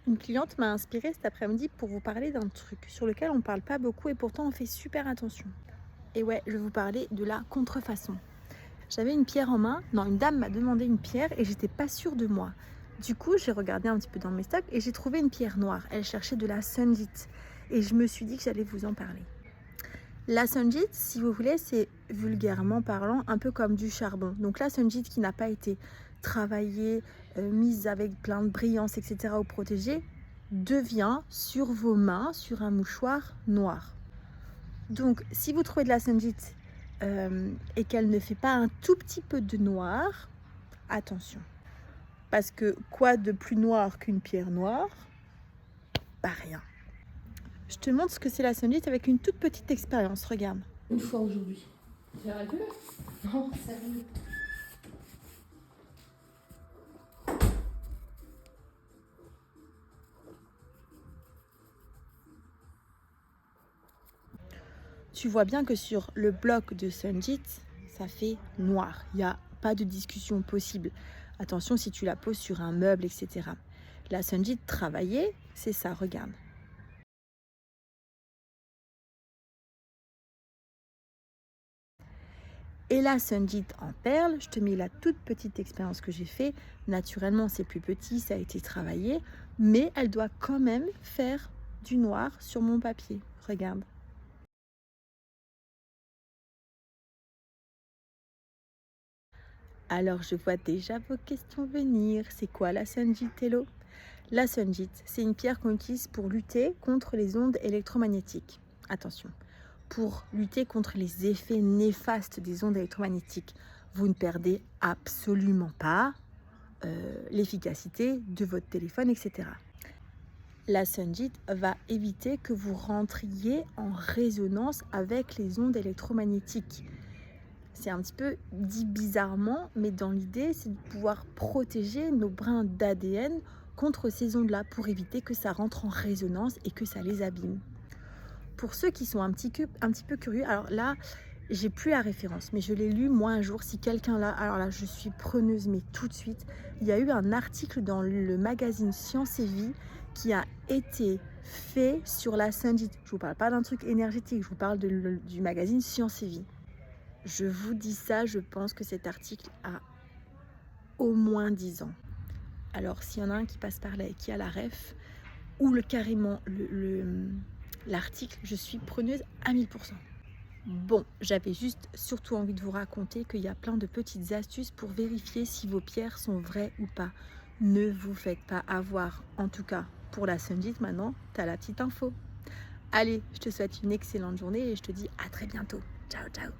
Une cliente m'a inspirée cet après-midi pour vous parler d'un truc sur lequel on ne parle pas beaucoup et pourtant on fait super attention. Et ouais, je vais vous parler de la contrefaçon. J'avais une pierre en main, non, une dame m'a demandé une pierre et j'étais pas sûre de moi. Du coup, j'ai regardé un petit peu dans mes stocks et j'ai trouvé une pierre noire. Elle cherchait de la sunjit et je me suis dit que j'allais vous en parler. La sunjit, si vous voulez, c'est vulgairement parlant un peu comme du charbon. Donc la sunjit qui n'a pas été travaillée, mise avec plein de brillance, etc. ou protégée, devient sur vos mains, sur un mouchoir noir. Donc si vous trouvez de la sunjit et qu'elle ne fait pas un tout petit peu de noir, attention. Parce que quoi de plus noir qu'une pierre noire? Pas rien. Je te montre ce que c'est la sunjit avec une toute petite expérience, regarde. Une fois aujourd'hui. J'ai arrêté là. Non, ça arrive. Tu vois bien que sur le bloc de sunjit, ça fait noir. Il n'y a pas de discussion possible. Attention si tu la poses sur un meuble, etc. La sunjit travaillée, c'est ça, regarde. Et la sunjit en perle, je te mets la toute petite expérience que j'ai fait. Naturellement, c'est plus petit, ça a été travaillé, mais elle doit quand même faire du noir sur mon papier. Regarde. Alors, je vois déjà vos questions venir. C'est quoi la sunjit, Hello? La sunjit, c'est une pierre qu'on utilise pour lutter contre les ondes électromagnétiques. Attention, pour lutter contre les effets néfastes des ondes électromagnétiques. Vous ne perdez absolument pas l'efficacité de votre téléphone, etc. La sunjit va éviter que vous rentriez en résonance avec les ondes électromagnétiques. C'est un petit peu dit bizarrement, mais dans l'idée, c'est de pouvoir protéger nos brins d'ADN contre ces ondes-là pour éviter que ça rentre en résonance et que ça les abîme. Pour ceux qui sont un petit peu curieux, alors là, j'ai plus la référence, mais je l'ai lu moi un jour. Si quelqu'un l'a, alors là, je suis preneuse, mais tout de suite. Il y a eu un article dans le magazine Science et Vie qui a été fait sur la sunjit. Je vous parle pas d'un truc énergétique, je vous parle du magazine Science et Vie. Je vous dis ça, je pense que cet article a au moins 10 ans. Alors, s'il y en a un qui passe par là et qui a la ref, ou carrément l'article, je suis preneuse à 1000%. Bon, j'avais juste surtout envie de vous raconter qu'il y a plein de petites astuces pour vérifier si vos pierres sont vraies ou pas. Ne vous faites pas avoir, en tout cas pour la sunjit, maintenant, tu as la petite info. Allez, je te souhaite une excellente journée et je te dis à très bientôt. Ciao, ciao.